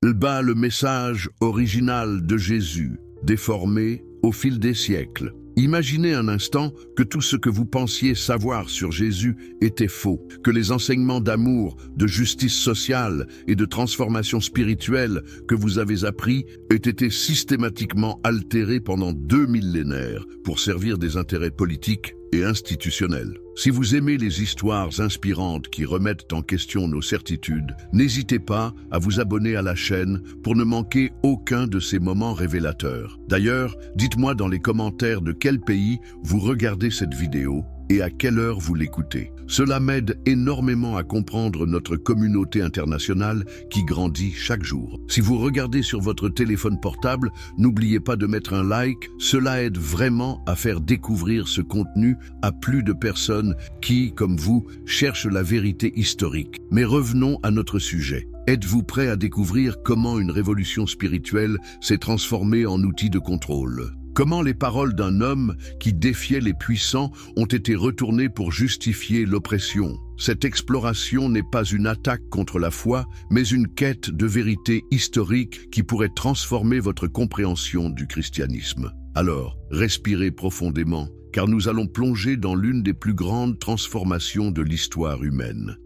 Il bat le message original de Jésus, déformé au fil des siècles. Imaginez un instant que tout ce que vous pensiez savoir sur Jésus était faux, que les enseignements d'amour, de justice sociale et de transformation spirituelle que vous avez appris aient été systématiquement altérés pendant 2 millénaires pour servir des intérêts politiques et institutionnels. Si vous aimez les histoires inspirantes qui remettent en question nos certitudes, n'hésitez pas à vous abonner à la chaîne pour ne manquer aucun de ces moments révélateurs. D'ailleurs, dites-moi dans les commentaires de quel pays vous regardez cette vidéo et à quelle heure vous l'écoutez. Cela m'aide énormément à comprendre notre communauté internationale qui grandit chaque jour. Si vous regardez sur votre téléphone portable, n'oubliez pas de mettre un like. Cela aide vraiment à faire découvrir ce contenu à plus de personnes qui, comme vous, cherchent la vérité historique. Mais revenons à notre sujet. Êtes-vous prêt à découvrir comment une révolution spirituelle s'est transformée en outil de contrôle ? Comment les paroles d'un homme qui défiait les puissants ont été retournées pour justifier l'oppression? Cette exploration n'est pas une attaque contre la foi, mais une quête de vérité historique qui pourrait transformer votre compréhension du christianisme. Alors, respirez profondément, car nous allons plonger dans l'une des plus grandes transformations de l'histoire humaine.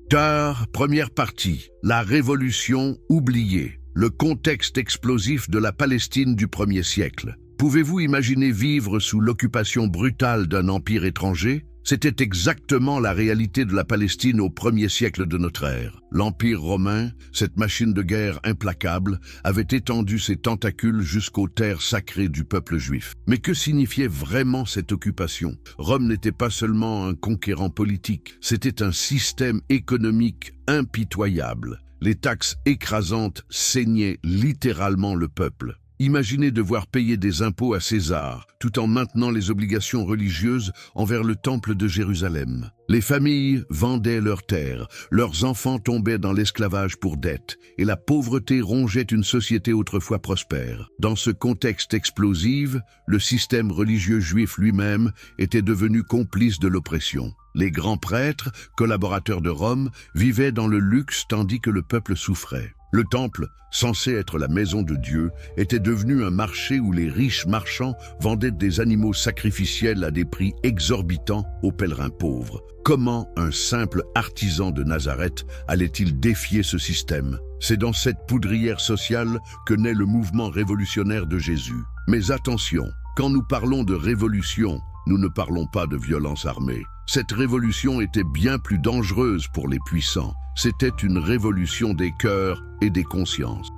Première partie, la révolution oubliée, le contexte explosif de la Palestine du 1er siècle. Pouvez-vous imaginer vivre sous l'occupation brutale d'un empire étranger? C'était exactement la réalité de la Palestine au 1er siècle de notre ère. L'Empire romain, cette machine de guerre implacable, avait étendu ses tentacules jusqu'aux terres sacrées du peuple juif. Mais que signifiait vraiment cette occupation? Rome n'était pas seulement un conquérant politique, c'était un système économique impitoyable. Les taxes écrasantes saignaient littéralement le peuple. Imaginez devoir payer des impôts à César, tout en maintenant les obligations religieuses envers le temple de Jérusalem. Les familles vendaient leurs terres, leurs enfants tombaient dans l'esclavage pour dette, et la pauvreté rongeait une société autrefois prospère. Dans ce contexte explosif, le système religieux juif lui-même était devenu complice de l'oppression. Les grands prêtres, collaborateurs de Rome, vivaient dans le luxe tandis que le peuple souffrait. Le temple, censé être la maison de Dieu, était devenu un marché où les riches marchands vendaient des animaux sacrificiels à des prix exorbitants aux pèlerins pauvres. Comment un simple artisan de Nazareth allait-il défier ce système? C'est dans cette poudrière sociale que naît le mouvement révolutionnaire de Jésus. Mais attention, quand nous parlons de révolution, nous ne parlons pas de violence armée. Cette révolution était bien plus dangereuse pour les puissants. C'était une révolution des cœurs et des consciences.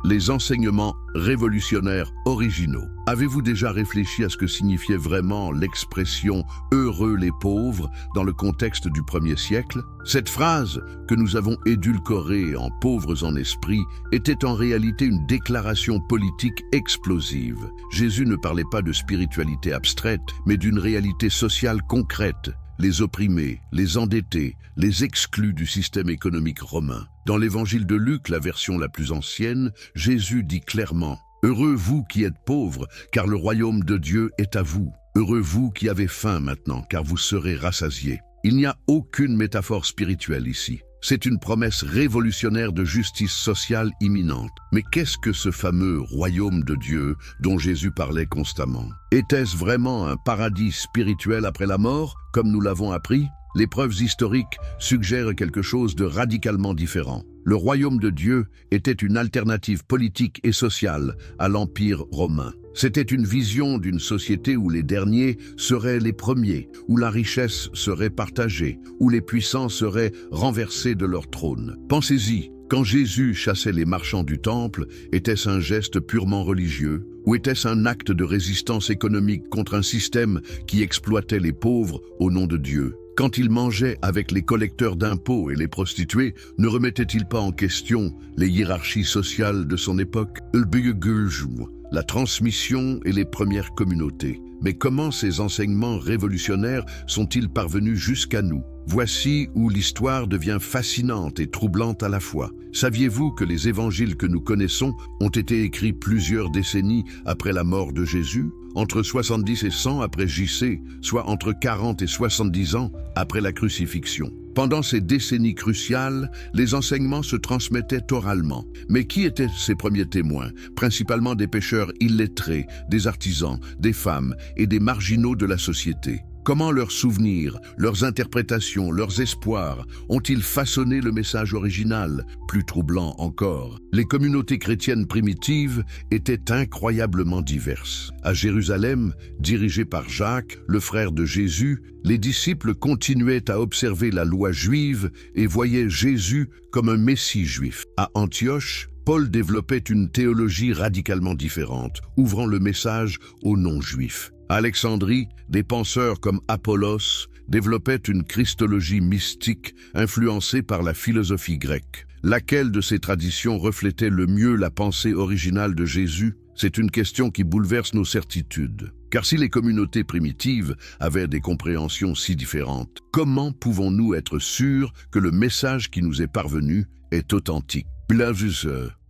Les enseignements révolutionnaires originaux. Avez-vous déjà réfléchi à ce que signifiait vraiment l'expression « heureux les pauvres » dans le contexte du 1er siècle? Cette phrase, que nous avons édulcorée en « pauvres en esprit », était en réalité une déclaration politique explosive. Jésus ne parlait pas de spiritualité abstraite, mais d'une réalité sociale concrète. Les opprimés, les endettés, les exclus du système économique romain. Dans l'évangile de Luc, la version la plus ancienne, Jésus dit clairement « Heureux vous qui êtes pauvres, car le royaume de Dieu est à vous. Heureux vous qui avez faim maintenant, car vous serez rassasiés. » Il n'y a aucune métaphore spirituelle ici. C'est une promesse révolutionnaire de justice sociale imminente. Mais qu'est-ce que ce fameux royaume de Dieu dont Jésus parlait constamment? Était-ce vraiment un paradis spirituel après la mort, comme nous l'avons appris? Les preuves historiques suggèrent quelque chose de radicalement différent. Le royaume de Dieu était une alternative politique et sociale à l'Empire romain. C'était une vision d'une société où les derniers seraient les premiers, où la richesse serait partagée, où les puissants seraient renversés de leur trône. Pensez-y, quand Jésus chassait les marchands du temple, était-ce un geste purement religieux? Ou était-ce un acte de résistance économique contre un système qui exploitait les pauvres au nom de Dieu? Quand il mangeait avec les collecteurs d'impôts et les prostituées, ne remettait-il pas en question les hiérarchies sociales de son époque? La transmission et les premières communautés. Mais comment ces enseignements révolutionnaires sont-ils parvenus jusqu'à nous? Voici où l'histoire devient fascinante et troublante à la fois. Saviez-vous que les évangiles que nous connaissons ont été écrits plusieurs décennies après la mort de Jésus? Entre 70 et 100 après JC, soit entre 40 et 70 ans après la crucifixion. Pendant ces décennies cruciales, les enseignements se transmettaient oralement. Mais qui étaient ces premiers témoins? Principalement des pêcheurs illettrés, des artisans, des femmes et des marginaux de la société. Comment leurs souvenirs, leurs interprétations, leurs espoirs ont-ils façonné le message original? Plus troublant encore, les communautés chrétiennes primitives étaient incroyablement diverses. À Jérusalem, dirigée par Jacques, le frère de Jésus, les disciples continuaient à observer la loi juive et voyaient Jésus comme un messie juif. À Antioche, Paul développait une théologie radicalement différente, ouvrant le message aux non-juifs. À Alexandrie, des penseurs comme Apollos développaient une christologie mystique influencée par la philosophie grecque. Laquelle de ces traditions reflétait le mieux la pensée originale de Jésus? C'est une question qui bouleverse nos certitudes. Car si les communautés primitives avaient des compréhensions si différentes, comment pouvons-nous être sûrs que le message qui nous est parvenu est authentique?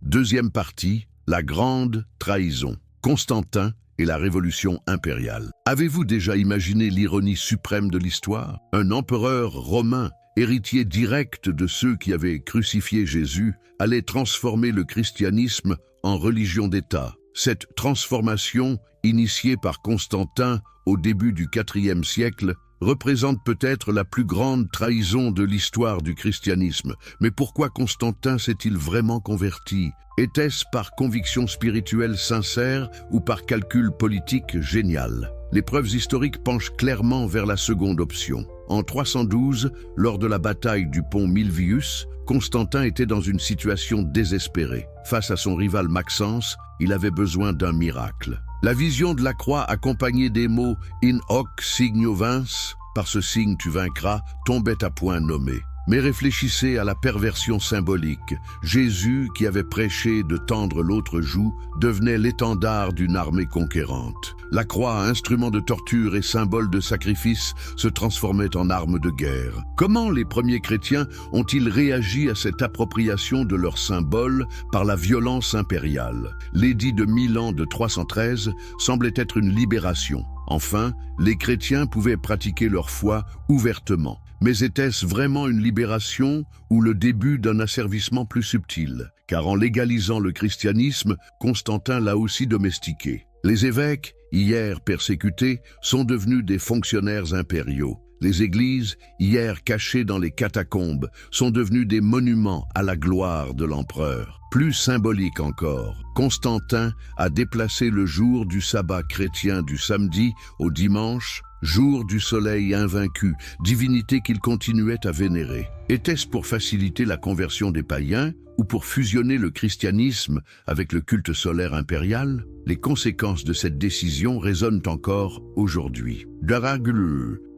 Deuxième partie, la grande trahison. Constantin et la révolution impériale. Avez-vous déjà imaginé l'ironie suprême de l'histoire? Un empereur romain, héritier direct de ceux qui avaient crucifié Jésus, allait transformer le christianisme en religion d'État. Cette transformation, initiée par Constantin au début du IVe siècle, représente peut-être la plus grande trahison de l'histoire du christianisme. Mais pourquoi Constantin s'est-il vraiment converti? Était-ce par conviction spirituelle sincère ou par calcul politique génial? Les preuves historiques penchent clairement vers la seconde option. En 312, lors de la bataille du pont Milvius, Constantin était dans une situation désespérée. Face à son rival Maxence, il avait besoin d'un miracle. La vision de la croix accompagnée des mots « In hoc signo vince », par ce signe tu vaincras, tombait à point nommé. Mais réfléchissez à la perversion symbolique. Jésus, qui avait prêché de tendre l'autre joue, devenait l'étendard d'une armée conquérante. La croix, instrument de torture et symbole de sacrifice, se transformait en arme de guerre. Comment les premiers chrétiens ont-ils réagi à cette appropriation de leur symbole par la violence impériale? L'édit de Milan de 313 semblait être une libération. Enfin, les chrétiens pouvaient pratiquer leur foi ouvertement. Mais était-ce vraiment une libération ou le début d'un asservissement plus subtil? Car en légalisant le christianisme, Constantin l'a aussi domestiqué. Les évêques, hier persécutés, sont devenus des fonctionnaires impériaux. Les églises, hier cachées dans les catacombes, sont devenues des monuments à la gloire de l'empereur. Plus symbolique encore, Constantin a déplacé le jour du sabbat chrétien du samedi au dimanche, jour du soleil invaincu, divinité qu'il continuait à vénérer. Était-ce pour faciliter la conversion des païens ou pour fusionner le christianisme avec le culte solaire impérial? Les conséquences de cette décision résonnent encore aujourd'hui.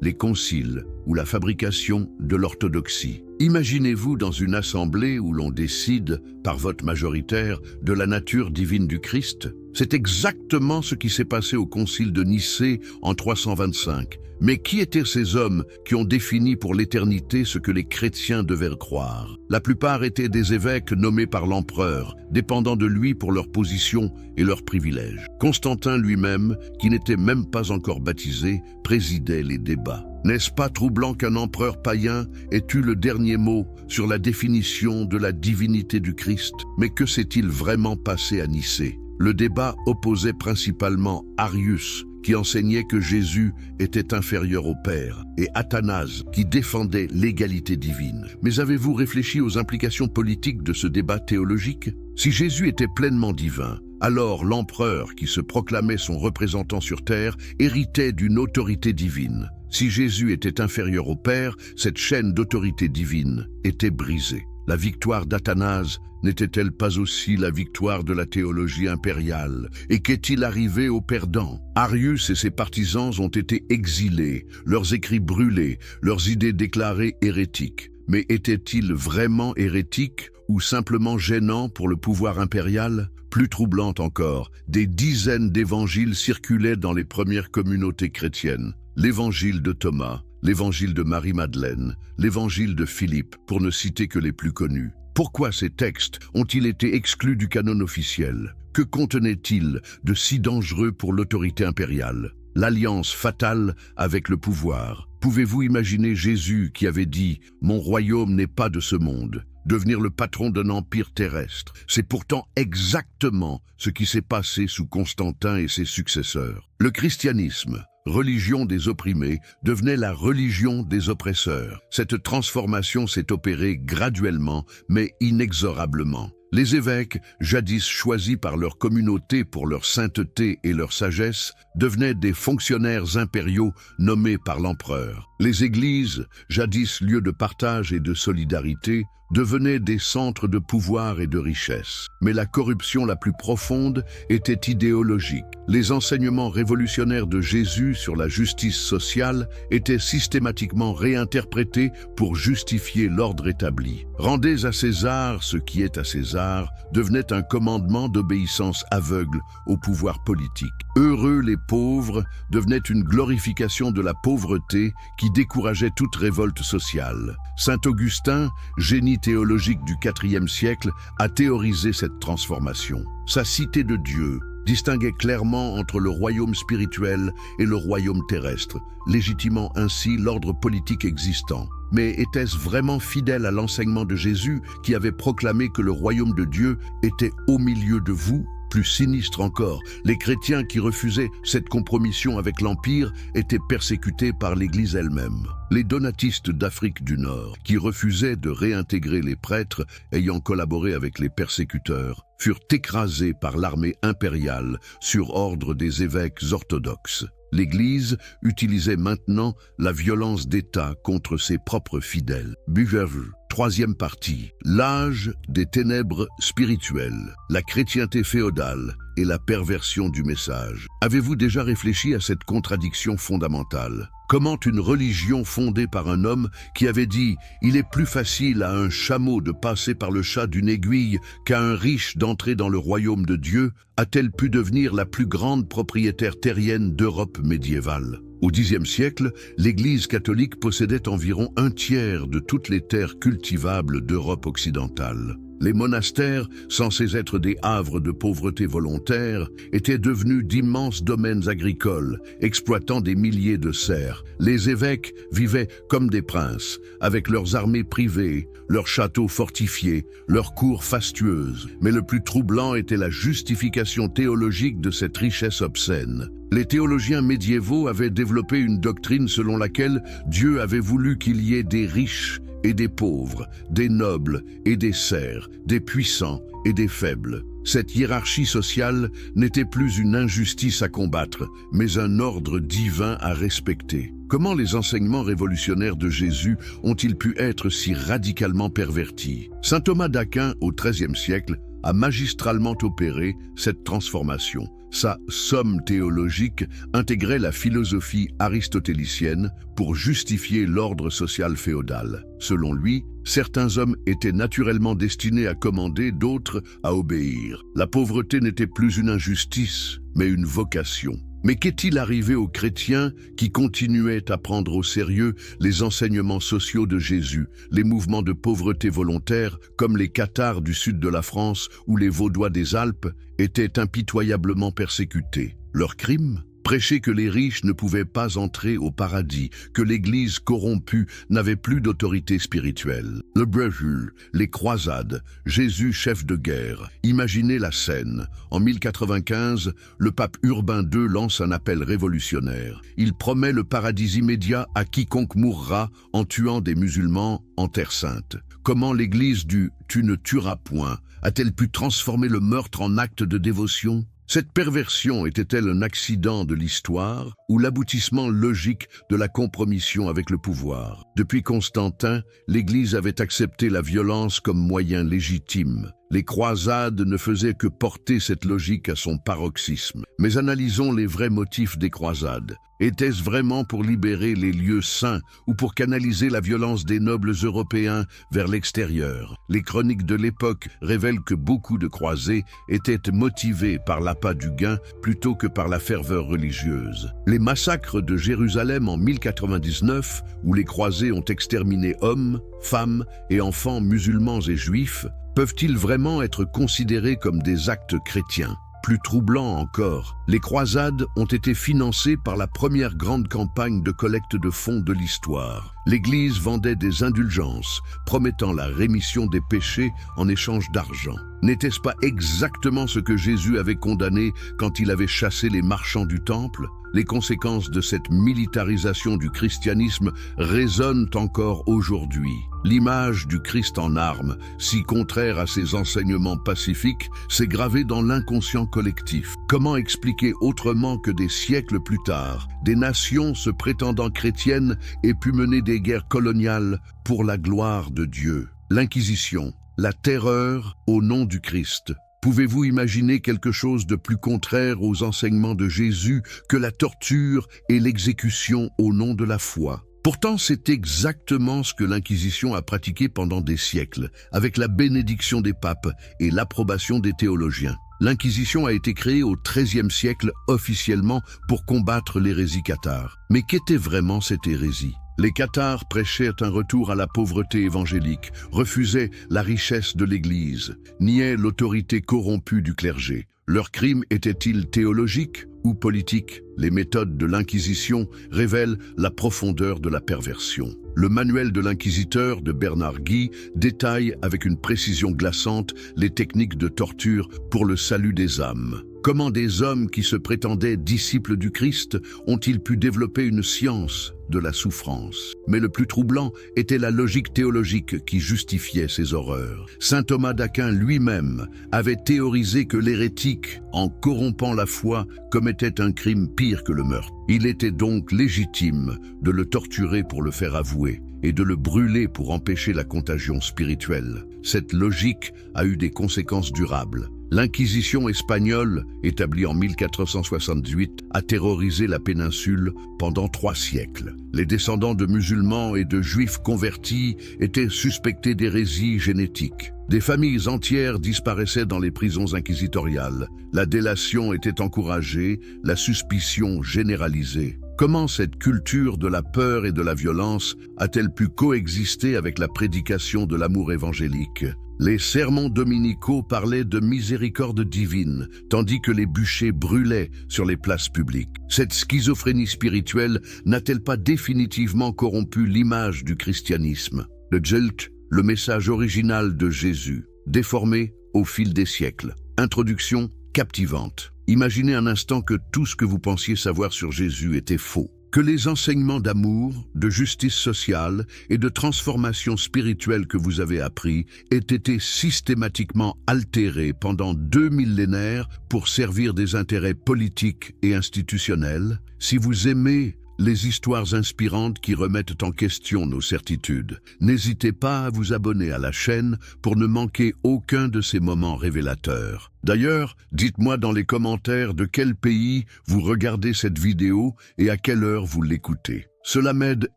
Les conciles ou la fabrication de l'orthodoxie. Imaginez-vous dans une assemblée où l'on décide, par vote majoritaire, de la nature divine du Christ. C'est exactement ce qui s'est passé au concile de Nicée en 325. Mais qui étaient ces hommes qui ont défini pour l'éternité ce que les chrétiens devaient croire? La plupart étaient des évêques nommés par l'empereur, dépendant de lui pour leur position et leurs privilèges. Constantin lui-même, qui n'était même pas encore baptisé, présidait les débats. N'est-ce pas troublant qu'un empereur païen ait eu le dernier mot sur la définition de la divinité du Christ? Mais que s'est-il vraiment passé à Nicée? Le débat opposait principalement Arius, qui enseignait que Jésus était inférieur au Père, et Athanase, qui défendait l'égalité divine. Mais avez-vous réfléchi aux implications politiques de ce débat théologique? Si Jésus était pleinement divin, alors l'empereur, qui se proclamait son représentant sur terre, héritait d'une autorité divine. Si Jésus était inférieur au Père, cette chaîne d'autorité divine était brisée. La victoire d'Athanase n'était-elle pas aussi la victoire de la théologie impériale? Et qu'est-il arrivé aux perdants? Arius et ses partisans ont été exilés, leurs écrits brûlés, leurs idées déclarées hérétiques. Mais étaient-ils vraiment hérétiques ou simplement gênants pour le pouvoir impérial? Plus troublant encore, des dizaines d'évangiles circulaient dans les premières communautés chrétiennes. L'évangile de Thomas, l'évangile de Marie-Madeleine, l'évangile de Philippe, pour ne citer que les plus connus. Pourquoi ces textes ont-ils été exclus du canon officiel? Que contenaient-ils de si dangereux pour l'autorité impériale? L'alliance fatale avec le pouvoir. Pouvez-vous imaginer Jésus qui avait dit « Mon royaume n'est pas de ce monde », devenir le patron d'un empire terrestre? C'est pourtant exactement ce qui s'est passé sous Constantin et ses successeurs. Le christianisme, religion des opprimés, devenait la religion des oppresseurs. Cette transformation s'est opérée graduellement, mais inexorablement. Les évêques, jadis choisis par leur communauté pour leur sainteté et leur sagesse, devenaient des fonctionnaires impériaux nommés par l'empereur. Les églises, jadis lieux de partage et de solidarité, devenaient des centres de pouvoir et de richesse. Mais la corruption la plus profonde était idéologique. Les enseignements révolutionnaires de Jésus sur la justice sociale étaient systématiquement réinterprétés pour justifier l'ordre établi. « Rendez à César ce qui est à César » devenait un commandement d'obéissance aveugle au pouvoir politique. « Heureux les pauvres » devenait une glorification de la pauvreté qui décourageait toute révolte sociale. Saint Augustin, génie théologique du IVe siècle, a théorisé cette transformation. Sa cité de Dieu distinguait clairement entre le royaume spirituel et le royaume terrestre, légitimant ainsi l'ordre politique existant. Mais était-ce vraiment fidèle à l'enseignement de Jésus qui avait proclamé que le royaume de Dieu était au milieu de vous? Plus sinistre encore, les chrétiens qui refusaient cette compromission avec l'Empire étaient persécutés par l'Église elle-même. Les donatistes d'Afrique du Nord, qui refusaient de réintégrer les prêtres ayant collaboré avec les persécuteurs, furent écrasés par l'armée impériale sur ordre des évêques orthodoxes. L'Église utilisait maintenant la violence d'État contre ses propres fidèles. Buverge. Troisième partie, l'âge des ténèbres spirituelles, la chrétienté féodale et la perversion du message. Avez-vous déjà réfléchi à cette contradiction fondamentale? Comment une religion fondée par un homme qui avait dit « Il est plus facile à un chameau de passer par le chat d'une aiguille qu'à un riche d'entrer dans le royaume de Dieu » a-t-elle pu devenir la plus grande propriétaire terrienne d'Europe médiévale? Au Xe siècle, l'Église catholique possédait environ un tiers de toutes les terres cultivables d'Europe occidentale. Les monastères, censés être des havres de pauvreté volontaire, étaient devenus d'immenses domaines agricoles, exploitant des milliers de serfs. Les évêques vivaient comme des princes, avec leurs armées privées, leurs châteaux fortifiés, leurs cours fastueuses. Mais le plus troublant était la justification théologique de cette richesse obscène. Les théologiens médiévaux avaient développé une doctrine selon laquelle Dieu avait voulu qu'il y ait des riches et des pauvres, des nobles et des serfs, des puissants et des faibles. Cette hiérarchie sociale n'était plus une injustice à combattre, mais un ordre divin à respecter. Comment les enseignements révolutionnaires de Jésus ont-ils pu être si radicalement pervertis? Saint Thomas d'Aquin, au XIIIe siècle, a magistralement opéré cette transformation. Sa somme théologique intégrait la philosophie aristotélicienne pour justifier l'ordre social féodal. Selon lui, certains hommes étaient naturellement destinés à commander, d'autres à obéir. La pauvreté n'était plus une injustice, mais une vocation. Mais qu'est-il arrivé aux chrétiens qui continuaient à prendre au sérieux les enseignements sociaux de Jésus, les mouvements de pauvreté volontaire, comme les Cathares du sud de la France ou les Vaudois des Alpes, étaient impitoyablement persécutés? Leur crime? Prêcher que les riches ne pouvaient pas entrer au paradis, que l'Église corrompue n'avait plus d'autorité spirituelle. Le Brésil, les croisades, Jésus chef de guerre. Imaginez la scène. En 1095, le pape Urbain II lance un appel révolutionnaire. Il promet le paradis immédiat à quiconque mourra en tuant des musulmans en Terre Sainte. Comment l'Église du « tu ne tueras point » a-t-elle pu transformer le meurtre en acte de dévotion? Cette perversion était-elle un accident de l'histoire ou l'aboutissement logique de la compromission avec le pouvoir? Depuis Constantin, l'Église avait accepté la violence comme moyen légitime. Les croisades ne faisaient que porter cette logique à son paroxysme. Mais analysons les vrais motifs des croisades. Était-ce vraiment pour libérer les lieux saints ou pour canaliser la violence des nobles européens vers l'extérieur? Les chroniques de l'époque révèlent que beaucoup de croisés étaient motivés par l'appât du gain plutôt que par la ferveur religieuse. Les massacres de Jérusalem en 1099, où les croisés ont exterminé hommes, femmes et enfants musulmans et juifs, peuvent-ils vraiment être considérés comme des actes chrétiens? Plus troublant encore, les croisades ont été financées par la première grande campagne de collecte de fonds de l'histoire. L'Église vendait des indulgences, promettant la rémission des péchés en échange d'argent. N'était-ce pas exactement ce que Jésus avait condamné quand il avait chassé les marchands du temple? Les conséquences de cette militarisation du christianisme résonnent encore aujourd'hui. L'image du Christ en armes, si contraire à ses enseignements pacifiques, s'est gravée dans l'inconscient collectif. Comment expliquer autrement que des siècles plus tard, des nations se prétendant chrétiennes aient pu mener des guerres coloniales pour la gloire de Dieu? L'Inquisition, la terreur au nom du Christ. Pouvez-vous imaginer quelque chose de plus contraire aux enseignements de Jésus que la torture et l'exécution au nom de la foi? Pourtant, c'est exactement ce que l'Inquisition a pratiqué pendant des siècles, avec la bénédiction des papes et l'approbation des théologiens. L'Inquisition a été créée au XIIIe siècle officiellement pour combattre l'hérésie cathare. Mais qu'était vraiment cette hérésie? Les cathares prêchaient un retour à la pauvreté évangélique, refusaient la richesse de l'Église, niaient l'autorité corrompue du clergé. Leurs crimes étaient-ils théologiques ou politiques? Les méthodes de l'Inquisition révèlent la profondeur de la perversion. Le manuel de l'inquisiteur de Bernard Guy détaille avec une précision glaçante les techniques de torture pour le salut des âmes. Comment des hommes qui se prétendaient disciples du Christ ont-ils pu développer une science de la souffrance? Mais le plus troublant était la logique théologique qui justifiait ces horreurs. Saint Thomas d'Aquin lui-même avait théorisé que l'hérétique, en corrompant la foi, commettait un crime pire que le meurtre. Il était donc légitime de le torturer pour le faire avouer et de le brûler pour empêcher la contagion spirituelle. Cette logique a eu des conséquences durables. L'Inquisition espagnole, établie en 1468, a terrorisé la péninsule pendant 3 siècles. Les descendants de musulmans et de juifs convertis étaient suspectés d'hérésie génétique. Des familles entières disparaissaient dans les prisons inquisitoriales. La délation était encouragée, la suspicion généralisée. Comment cette culture de la peur et de la violence a-t-elle pu coexister avec la prédication de l'amour évangélique? Les sermons dominicaux parlaient de miséricorde divine, tandis que les bûchers brûlaient sur les places publiques. Cette schizophrénie spirituelle n'a-t-elle pas définitivement corrompu l'image du christianisme? Le Djelt, le message original de Jésus, déformé au fil des siècles. Introduction captivante. Imaginez un instant que tout ce que vous pensiez savoir sur Jésus était faux. Que les enseignements d'amour, de justice sociale et de transformation spirituelle que vous avez appris aient été systématiquement altérés pendant 2 millénaires pour servir des intérêts politiques et institutionnels. Si vous aimez les histoires inspirantes qui remettent en question nos certitudes, n'hésitez pas à vous abonner à la chaîne pour ne manquer aucun de ces moments révélateurs. D'ailleurs, dites-moi dans les commentaires de quel pays vous regardez cette vidéo et à quelle heure vous l'écoutez. Cela m'aide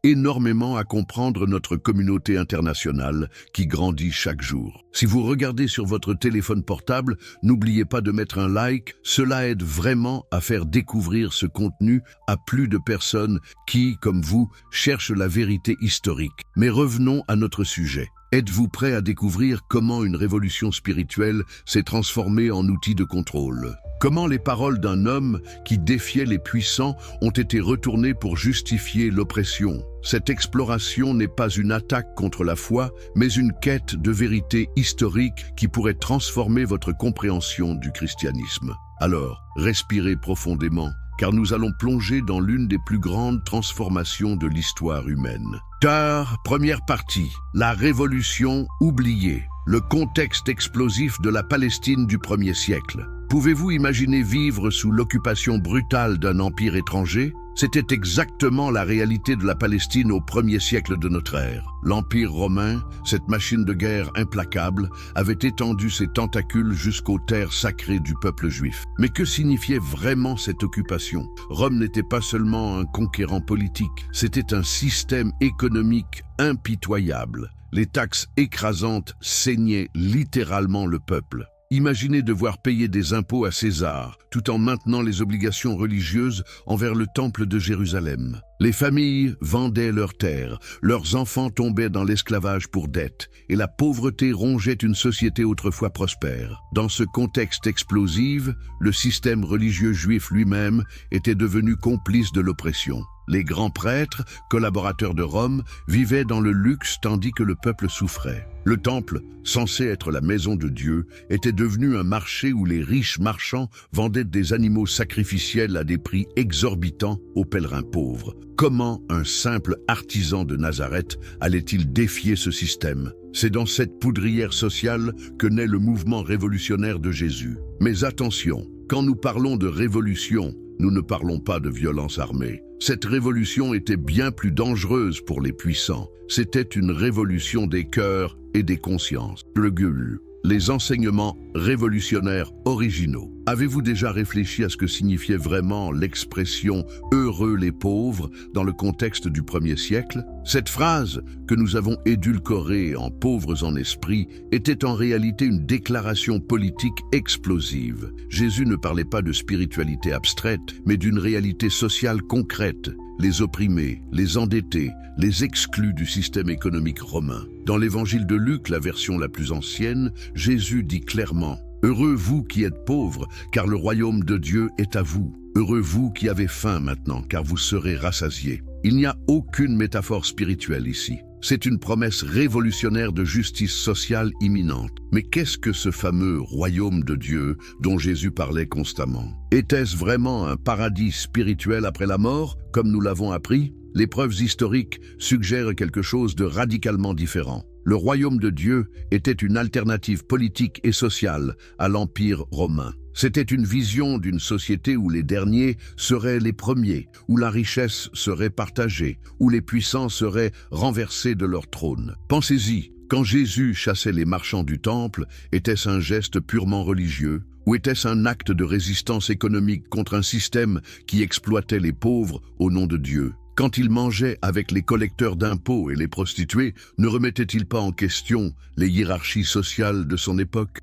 énormément à comprendre notre communauté internationale qui grandit chaque jour. Si vous regardez sur votre téléphone portable, n'oubliez pas de mettre un like. Cela aide vraiment à faire découvrir ce contenu à plus de personnes qui, comme vous, cherchent la vérité historique. Mais revenons à notre sujet. Êtes-vous prêt à découvrir comment une révolution spirituelle s'est transformée en outil de contrôle? Comment les paroles d'un homme qui défiait les puissants ont été retournées pour justifier l'oppression? Cette exploration n'est pas une attaque contre la foi, mais une quête de vérité historique qui pourrait transformer votre compréhension du christianisme. Alors, respirez profondément, car nous allons plonger dans l'une des plus grandes transformations de l'histoire humaine. Car, première partie, la révolution oubliée, le contexte explosif de la Palestine du 1er siècle. Pouvez-vous imaginer vivre sous l'occupation brutale d'un empire étranger? C'était exactement la réalité de la Palestine au 1er siècle de notre ère. L'Empire romain, cette machine de guerre implacable, avait étendu ses tentacules jusqu'aux terres sacrées du peuple juif. Mais que signifiait vraiment cette occupation? Rome n'était pas seulement un conquérant politique, c'était un système économique impitoyable. Les taxes écrasantes saignaient littéralement le peuple. Imaginez devoir payer des impôts à César, tout en maintenant les obligations religieuses envers le temple de Jérusalem. Les familles vendaient leurs terres, leurs enfants tombaient dans l'esclavage pour dette, et la pauvreté rongeait une société autrefois prospère. Dans ce contexte explosif, le système religieux juif lui-même était devenu complice de l'oppression. Les grands prêtres, collaborateurs de Rome, vivaient dans le luxe tandis que le peuple souffrait. Le temple, censé être la maison de Dieu, était devenu un marché où les riches marchands vendaient des animaux sacrificiels à des prix exorbitants aux pèlerins pauvres. Comment un simple artisan de Nazareth allait-il défier ce système? C'est dans cette poudrière sociale que naît le mouvement révolutionnaire de Jésus. Mais attention, quand nous parlons de révolution, nous ne parlons pas de violence armée. Cette révolution était bien plus dangereuse pour les puissants. C'était une révolution des cœurs et des consciences. Les enseignements révolutionnaires originaux. Avez-vous déjà réfléchi à ce que signifiait vraiment l'expression « heureux les pauvres » dans le contexte du 1er siècle? Cette phrase, que nous avons édulcorée en pauvres en esprit, était en réalité une déclaration politique explosive. Jésus ne parlait pas de spiritualité abstraite, mais d'une réalité sociale concrète. Les opprimés, les endettés, les exclus du système économique romain. Dans l'évangile de Luc, la version la plus ancienne, Jésus dit clairement « Heureux vous qui êtes pauvres, car le royaume de Dieu est à vous. Heureux vous qui avez faim maintenant, car vous serez rassasiés. » Il n'y a aucune métaphore spirituelle ici. C'est une promesse révolutionnaire de justice sociale imminente. Mais qu'est-ce que ce fameux royaume de Dieu dont Jésus parlait constamment? Était-ce vraiment un paradis spirituel après la mort, comme nous l'avons appris? Les preuves historiques suggèrent quelque chose de radicalement différent. Le royaume de Dieu était une alternative politique et sociale à l'Empire romain. C'était une vision d'une société où les derniers seraient les premiers, où la richesse serait partagée, où les puissants seraient renversés de leur trône. Pensez-y, quand Jésus chassait les marchands du temple, était-ce un geste purement religieux? Ou était-ce un acte de résistance économique contre un système qui exploitait les pauvres au nom de Dieu? Quand il mangeait avec les collecteurs d'impôts et les prostituées, ne remettait-il pas en question les hiérarchies sociales de son époque?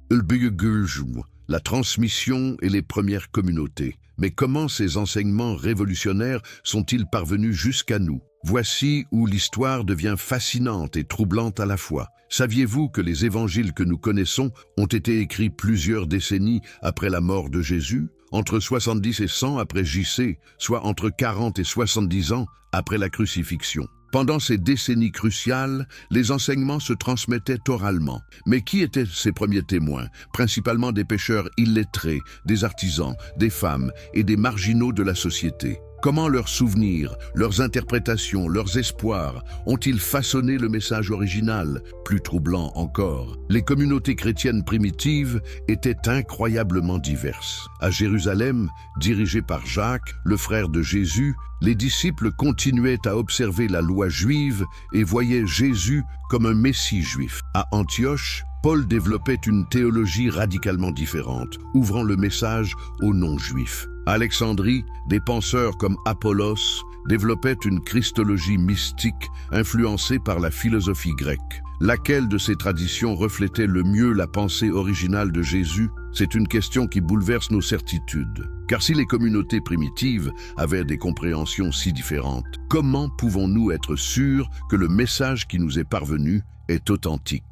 La transmission et les premières communautés. Mais comment ces enseignements révolutionnaires sont-ils parvenus jusqu'à nous? Voici où l'histoire devient fascinante et troublante à la fois. Saviez-vous que les évangiles que nous connaissons ont été écrits plusieurs décennies après la mort de Jésus? Entre 70 et 100 après JC, soit entre 40 et 70 ans après la crucifixion. Pendant ces décennies cruciales, les enseignements se transmettaient oralement. Mais qui étaient ces premiers témoins? Principalement des pécheurs illettrés, des artisans, des femmes et des marginaux de la société. Comment leurs souvenirs, leurs interprétations, leurs espoirs ont-ils façonné le message original? Plus troublant encore, les communautés chrétiennes primitives étaient incroyablement diverses. À Jérusalem, dirigée par Jacques, le frère de Jésus, les disciples continuaient à observer la loi juive et voyaient Jésus comme un messie juif. À Antioche, Paul développait une théologie radicalement différente, ouvrant le message aux non-juifs. À Alexandrie, des penseurs comme Apollos développaient une christologie mystique influencée par la philosophie grecque. Laquelle de ces traditions reflétait le mieux la pensée originale de Jésus? C'est une question qui bouleverse nos certitudes. Car si les communautés primitives avaient des compréhensions si différentes, comment pouvons-nous être sûrs que le message qui nous est parvenu est authentique?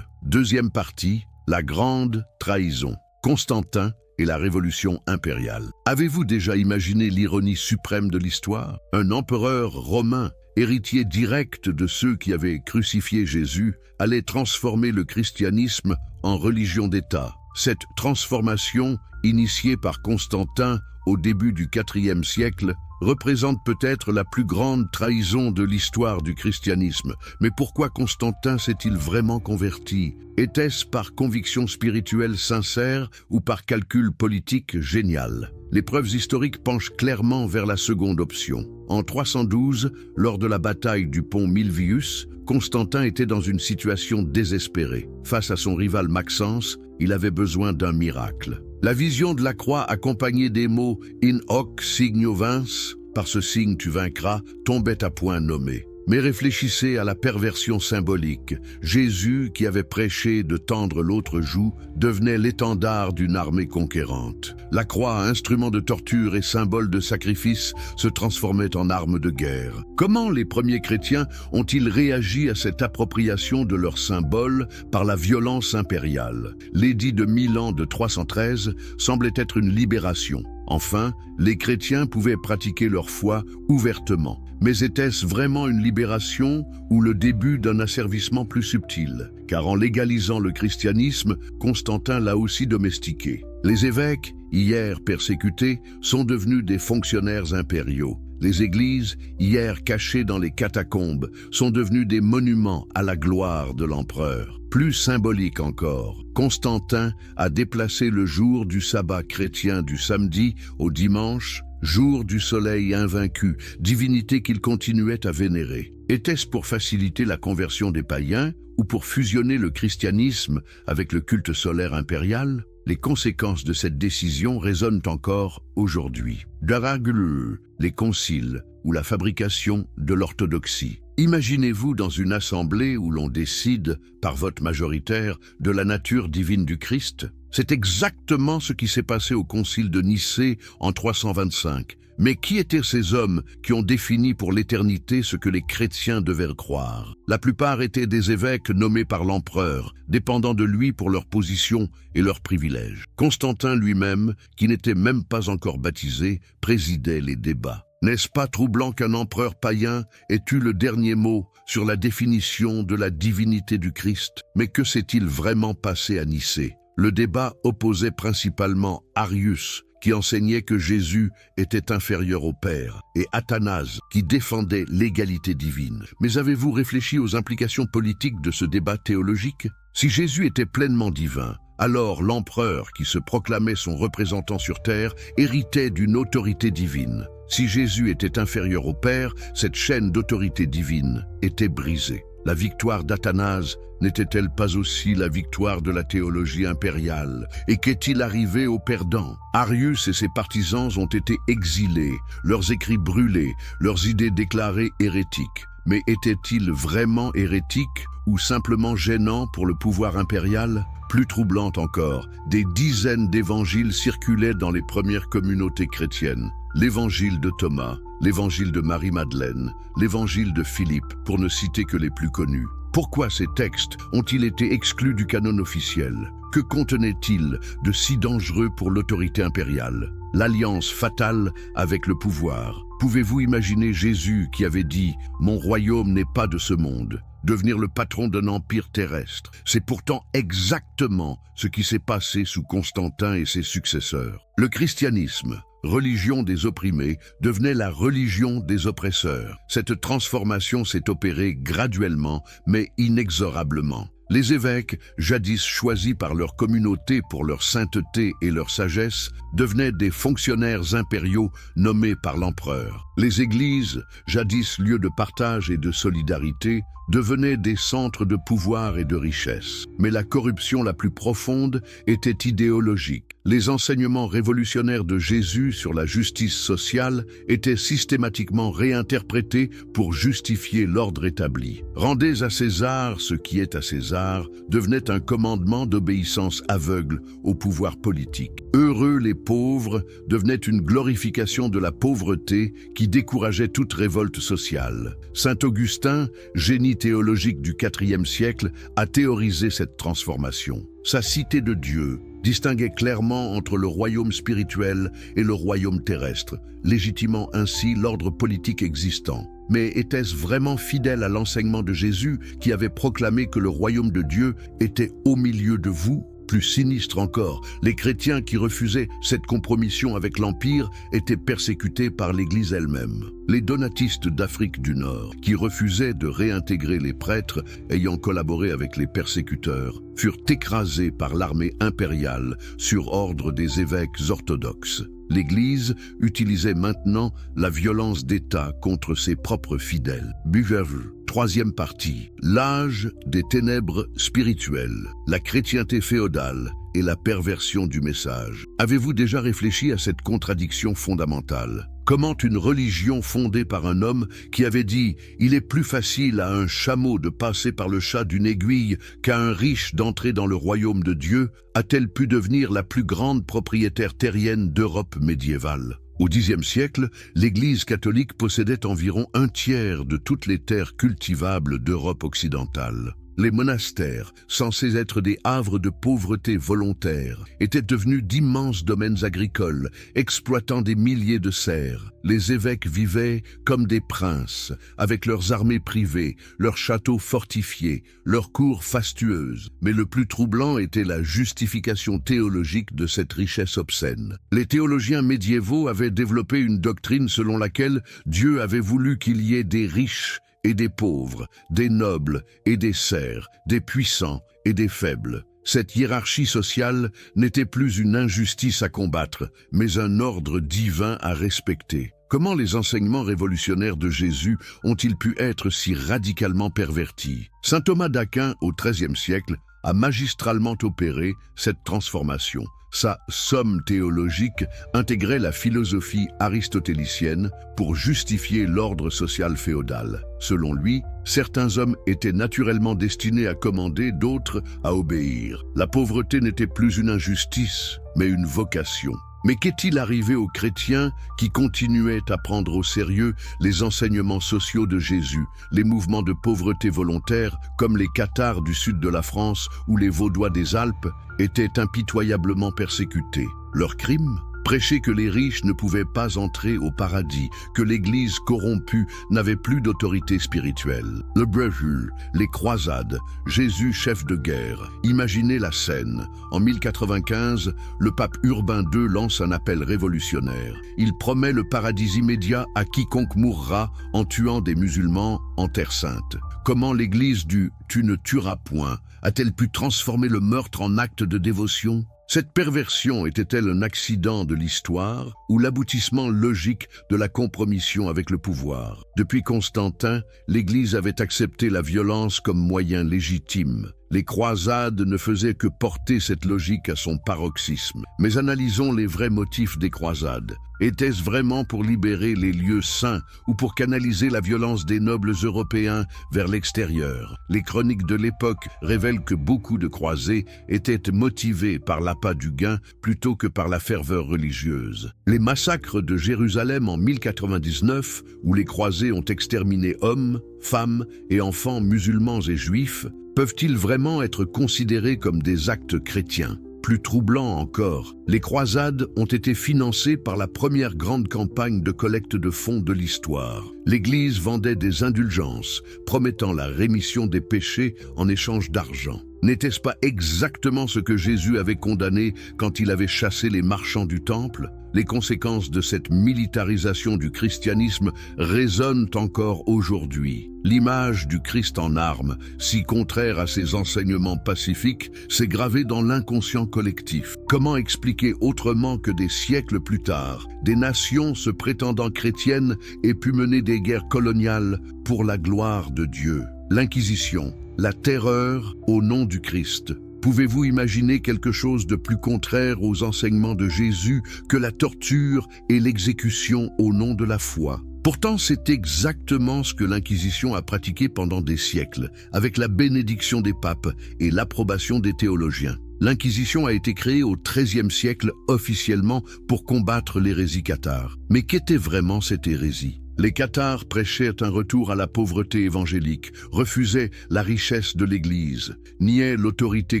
Deuxième partie, la grande trahison. Constantin et la révolution impériale. Avez-vous déjà imaginé l'ironie suprême de l'histoire? Un empereur romain, héritier direct de ceux qui avaient crucifié Jésus, allait transformer le christianisme en religion d'État. Cette transformation, initiée par Constantin au début du IVe siècle, représente peut-être la plus grande trahison de l'histoire du christianisme. Mais pourquoi Constantin s'est-il vraiment converti? Était-ce par conviction spirituelle sincère ou par calcul politique génial? Les preuves historiques penchent clairement vers la seconde option. En 312, lors de la bataille du pont Milvius, Constantin était dans une situation désespérée. Face à son rival Maxence, il avait besoin d'un miracle. La vision de la croix accompagnée des mots « In hoc signo vince » par ce signe tu vaincras, tombait à point nommé. Mais réfléchissez à la perversion symbolique. Jésus, qui avait prêché de tendre l'autre joue, devenait l'étendard d'une armée conquérante. La croix, instrument de torture et symbole de sacrifice, se transformait en arme de guerre. Comment les premiers chrétiens ont-ils réagi à cette appropriation de leur symbole par la violence impériale? L'édit de Milan de 313 semblait être une libération. Enfin, les chrétiens pouvaient pratiquer leur foi ouvertement. Mais était-ce vraiment une libération ou le début d'un asservissement plus subtil? Car en légalisant le christianisme, Constantin l'a aussi domestiqué. Les évêques, hier persécutés, sont devenus des fonctionnaires impériaux. Les églises, hier cachées dans les catacombes, sont devenues des monuments à la gloire de l'empereur. Plus symbolique encore, Constantin a déplacé le jour du sabbat chrétien du samedi au dimanche, jour du soleil invaincu, divinité qu'il continuait à vénérer. Était-ce pour faciliter la conversion des païens ou pour fusionner le christianisme avec le culte solaire impérial? Les conséquences de cette décision résonnent encore aujourd'hui. Daragul, les conciles ou la fabrication de l'orthodoxie. Imaginez-vous dans une assemblée où l'on décide, par vote majoritaire, de la nature divine du Christ. C'est exactement ce qui s'est passé au concile de Nicée en 325. Mais qui étaient ces hommes qui ont défini pour l'éternité ce que les chrétiens devaient croire? La plupart étaient des évêques nommés par l'empereur, dépendant de lui pour leur position et leurs privilèges. Constantin lui-même, qui n'était même pas encore baptisé, présidait les débats. N'est-ce pas troublant qu'un empereur païen ait eu le dernier mot sur la définition de la divinité du Christ? Mais que s'est-il vraiment passé à Nicée? Le débat opposait principalement Arius, qui enseignait que Jésus était inférieur au Père, et Athanase, qui défendait l'égalité divine. Mais avez-vous réfléchi aux implications politiques de ce débat théologique? Si Jésus était pleinement divin, alors l'empereur, qui se proclamait son représentant sur terre, héritait d'une autorité divine. Si Jésus était inférieur au Père, cette chaîne d'autorité divine était brisée. La victoire d'Athanase n'était-elle pas aussi la victoire de la théologie impériale? Et qu'est-il arrivé aux perdants? Arius et ses partisans ont été exilés, leurs écrits brûlés, leurs idées déclarées hérétiques. Mais étaient-ils vraiment hérétiques ou simplement gênants pour le pouvoir impérial? Plus troublant encore, des dizaines d'évangiles circulaient dans les premières communautés chrétiennes. L'évangile de Thomas, l'évangile de Marie-Madeleine, l'évangile de Philippe, pour ne citer que les plus connus. Pourquoi ces textes ont-ils été exclus du canon officiel? Que contenaient-ils de si dangereux pour l'autorité impériale? L'alliance fatale avec le pouvoir. Pouvez-vous imaginer Jésus qui avait dit « Mon royaume n'est pas de ce monde ». Devenir le patron d'un empire terrestre. C'est pourtant exactement ce qui s'est passé sous Constantin et ses successeurs. Le christianisme, religion des opprimés, devenait la religion des oppresseurs. Cette transformation s'est opérée graduellement, mais inexorablement. Les évêques, jadis choisis par leur communauté pour leur sainteté et leur sagesse, devenaient des fonctionnaires impériaux nommés par l'empereur. Les églises, jadis lieux de partage et de solidarité, devenaient des centres de pouvoir et de richesse. Mais la corruption la plus profonde était idéologique. Les enseignements révolutionnaires de Jésus sur la justice sociale étaient systématiquement réinterprétés pour justifier l'ordre établi. Rendez à César ce qui est à César devenait un commandement d'obéissance aveugle au pouvoir politique. Heureux les pauvres devenait une glorification de la pauvreté qui décourageait toute révolte sociale. Saint Augustin, génie théologique du IVe siècle, a théorisé cette transformation. Sa cité de Dieu distinguait clairement entre le royaume spirituel et le royaume terrestre, légitimant ainsi l'ordre politique existant. Mais était-ce vraiment fidèle à l'enseignement de Jésus qui avait proclamé que le royaume de Dieu était au milieu de vous? Plus sinistre encore, les chrétiens qui refusaient cette compromission avec l'Empire étaient persécutés par l'Église elle-même. Les donatistes d'Afrique du Nord, qui refusaient de réintégrer les prêtres ayant collaboré avec les persécuteurs, furent écrasés par l'armée impériale sur ordre des évêques orthodoxes. L'Église utilisait maintenant la violence d'État contre ses propres fidèles. Buverve. Troisième partie. L'âge des ténèbres spirituelles, la chrétienté féodale et la perversion du message. Avez-vous déjà réfléchi à cette contradiction fondamentale? Comment une religion fondée par un homme qui avait dit « Il est plus facile à un chameau de passer par le chat d'une aiguille qu'à un riche d'entrer dans le royaume de Dieu » a-t-elle pu devenir la plus grande propriétaire terrienne d'Europe médiévale? Au Xe siècle, l'Église catholique possédait environ un tiers de toutes les terres cultivables d'Europe occidentale. Les monastères, censés être des havres de pauvreté volontaire, étaient devenus d'immenses domaines agricoles, exploitant des milliers de serfs. Les évêques vivaient comme des princes, avec leurs armées privées, leurs châteaux fortifiés, leurs cours fastueuses. Mais le plus troublant était la justification théologique de cette richesse obscène. Les théologiens médiévaux avaient développé une doctrine selon laquelle Dieu avait voulu qu'il y ait des riches et des pauvres, des nobles et des serfs, des puissants et des faibles. Cette hiérarchie sociale n'était plus une injustice à combattre, mais un ordre divin à respecter. Comment les enseignements révolutionnaires de Jésus ont-ils pu être si radicalement pervertis? Saint Thomas d'Aquin, au XIIIe siècle, a magistralement opéré cette transformation. Sa somme théologique intégrait la philosophie aristotélicienne pour justifier l'ordre social féodal. Selon lui, certains hommes étaient naturellement destinés à commander, d'autres à obéir. La pauvreté n'était plus une injustice, mais une vocation. Mais qu'est-il arrivé aux chrétiens qui continuaient à prendre au sérieux les enseignements sociaux de Jésus, les mouvements de pauvreté volontaire, comme les Cathares du sud de la France ou les Vaudois des Alpes, étaient impitoyablement persécutés? Leur crime? Prêcher que les riches ne pouvaient pas entrer au paradis, que l'Église corrompue n'avait plus d'autorité spirituelle. Le Brésil, les croisades, Jésus chef de guerre. Imaginez la scène. En 1095, le pape Urbain II lance un appel révolutionnaire. Il promet le paradis immédiat à quiconque mourra en tuant des musulmans en Terre Sainte. Comment l'Église du « tu ne tueras point » a-t-elle pu transformer le meurtre en acte de dévotion? Cette perversion était-elle un accident de l'histoire ou l'aboutissement logique de la compromission avec le pouvoir? Depuis Constantin, l'Église avait accepté la violence comme moyen légitime. Les croisades ne faisaient que porter cette logique à son paroxysme. Mais analysons les vrais motifs des croisades. Était-ce vraiment pour libérer les lieux saints ou pour canaliser la violence des nobles européens vers l'extérieur? Les chroniques de l'époque révèlent que beaucoup de croisés étaient motivés par l'appât du gain plutôt que par la ferveur religieuse. Les massacres de Jérusalem en 1099, où les croisés ont exterminé hommes, femmes et enfants musulmans et juifs, peuvent-ils vraiment être considérés comme des actes chrétiens? Plus troublant encore, les croisades ont été financées par la première grande campagne de collecte de fonds de l'histoire. L'Église vendait des indulgences, promettant la rémission des péchés en échange d'argent. N'était-ce pas exactement ce que Jésus avait condamné quand il avait chassé les marchands du temple? Les conséquences de cette militarisation du christianisme résonnent encore aujourd'hui. L'image du Christ en armes, si contraire à ses enseignements pacifiques, s'est gravée dans l'inconscient collectif. Comment expliquer autrement que des siècles plus tard, des nations se prétendant chrétiennes aient pu mener des guerres coloniales pour la gloire de Dieu? L'Inquisition, la terreur au nom du Christ. Pouvez-vous imaginer quelque chose de plus contraire aux enseignements de Jésus que la torture et l'exécution au nom de la foi? Pourtant, c'est exactement ce que l'Inquisition a pratiqué pendant des siècles, avec la bénédiction des papes et l'approbation des théologiens. L'Inquisition a été créée au XIIIe siècle officiellement pour combattre l'hérésie cathare. Mais qu'était vraiment cette hérésie? Les cathares prêchaient un retour à la pauvreté évangélique, refusaient la richesse de l'Église, niaient l'autorité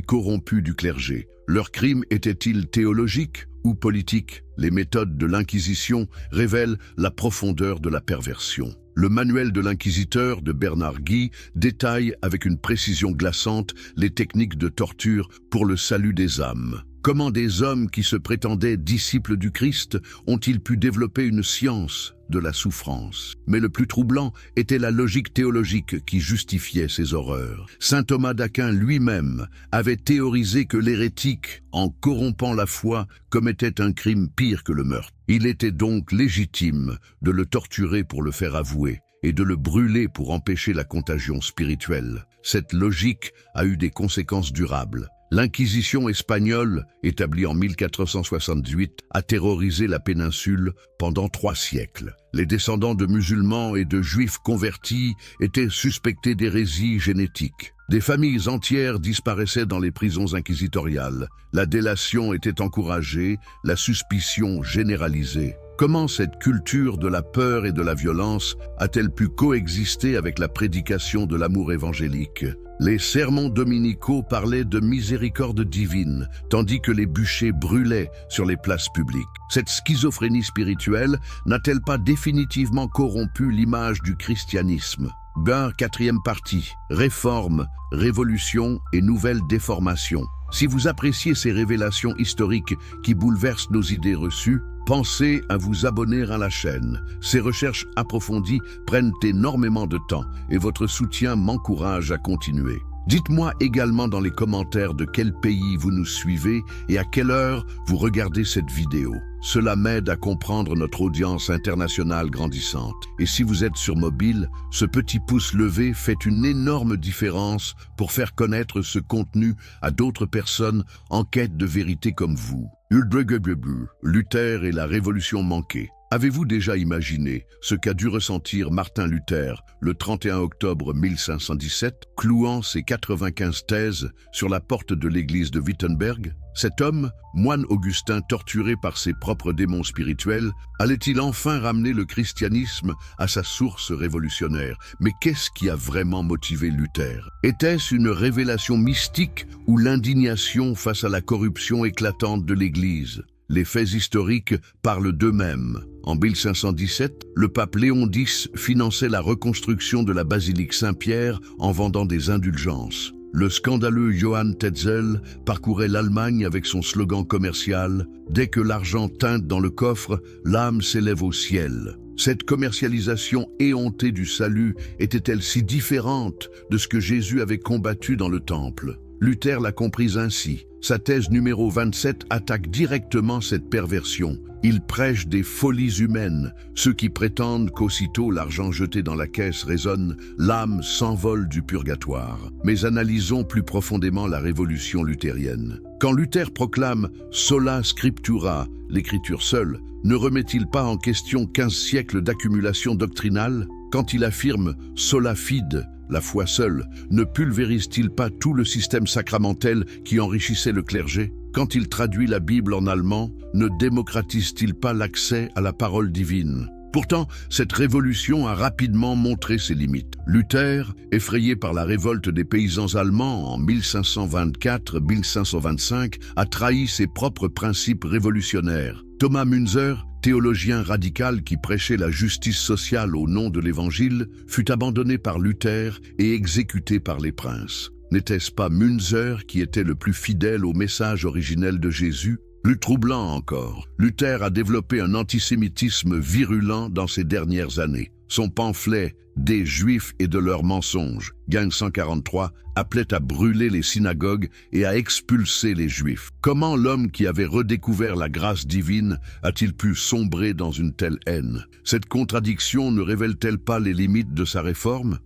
corrompue du clergé. Leurs crimes étaient-ils théologiques ou politiques? Les méthodes de l'Inquisition révèlent la profondeur de la perversion. Le manuel de l'inquisiteur de Bernard Guy détaille avec une précision glaçante les techniques de torture pour le salut des âmes. Comment des hommes qui se prétendaient disciples du Christ ont-ils pu développer une science de la souffrance? Mais le plus troublant était la logique théologique qui justifiait ces horreurs. Saint Thomas d'Aquin lui-même avait théorisé que l'hérétique, en corrompant la foi, commettait un crime pire que le meurtre. Il était donc légitime de le torturer pour le faire avouer et de le brûler pour empêcher la contagion spirituelle. Cette logique a eu des conséquences durables. L'Inquisition espagnole, établie en 1468, a terrorisé la péninsule pendant 3 siècles. Les descendants de musulmans et de juifs convertis étaient suspectés d'hérésie génétique. Des familles entières disparaissaient dans les prisons inquisitoriales. La délation était encouragée, la suspicion généralisée. Comment cette culture de la peur et de la violence a-t-elle pu coexister avec la prédication de l'amour évangélique? Les sermons dominicaux parlaient de miséricorde divine, tandis que les bûchers brûlaient sur les places publiques. Cette schizophrénie spirituelle n'a-t-elle pas définitivement corrompu l'image du christianisme? Beurre, 4e partie, réforme, révolution et nouvelle déformation. Si vous appréciez ces révélations historiques qui bouleversent nos idées reçues, pensez à vous abonner à la chaîne. Ces recherches approfondies prennent énormément de temps et votre soutien m'encourage à continuer. Dites-moi également dans les commentaires de quel pays vous nous suivez et à quelle heure vous regardez cette vidéo. Cela m'aide à comprendre notre audience internationale grandissante. Et si vous êtes sur mobile, ce petit pouce levé fait une énorme différence pour faire connaître ce contenu à d'autres personnes en quête de vérité comme vous. Luther et la révolution manquée. Avez-vous déjà imaginé ce qu'a dû ressentir Martin Luther le 31 octobre 1517, clouant ses 95 thèses sur la porte de l'église de Wittenberg? Cet homme, moine augustin torturé par ses propres démons spirituels, allait-il enfin ramener le christianisme à sa source révolutionnaire? Mais qu'est-ce qui a vraiment motivé Luther? Était-ce une révélation mystique ou l'indignation face à la corruption éclatante de l'Église? Les faits historiques parlent d'eux-mêmes. En 1517, le pape Léon X finançait la reconstruction de la basilique Saint-Pierre en vendant des indulgences. Le scandaleux Johann Tetzel parcourait l'Allemagne avec son slogan commercial « Dès que l'argent teinte dans le coffre, l'âme s'élève au ciel ». Cette commercialisation éhontée du salut était-elle si différente de ce que Jésus avait combattu dans le temple? Luther l'a comprise ainsi. Sa thèse numéro 27 attaque directement cette perversion. Il prêche des folies humaines. Ceux qui prétendent qu'aussitôt l'argent jeté dans la caisse résonne, l'âme s'envole du purgatoire. Mais analysons plus profondément la révolution luthérienne. Quand Luther proclame « sola scriptura », l'écriture seule, ne remet-il pas en question 15 siècles d'accumulation doctrinale? Quand il affirme « sola fide », la foi seule, ne pulvérise-t-il pas tout le système sacramentel qui enrichissait le clergé? Quand il traduit la Bible en allemand, ne démocratise-t-il pas l'accès à la parole divine? Pourtant, cette révolution a rapidement montré ses limites. Luther, effrayé par la révolte des paysans allemands en 1524-1525, a trahi ses propres principes révolutionnaires. Thomas Münzer, théologien radical qui prêchait la justice sociale au nom de l'Évangile, fut abandonné par Luther et exécuté par les princes. N'était-ce pas Münzer qui était le plus fidèle au message originel de Jésus? Plus troublant encore, Luther a développé un antisémitisme virulent dans ces dernières années. Son pamphlet « Des Juifs et de leurs mensonges » Gang 143 appelait à brûler les synagogues et à expulser les Juifs. Comment l'homme qui avait redécouvert la grâce divine a-t-il pu sombrer dans une telle haine? Cette contradiction ne révèle-t-elle pas les limites de sa réforme?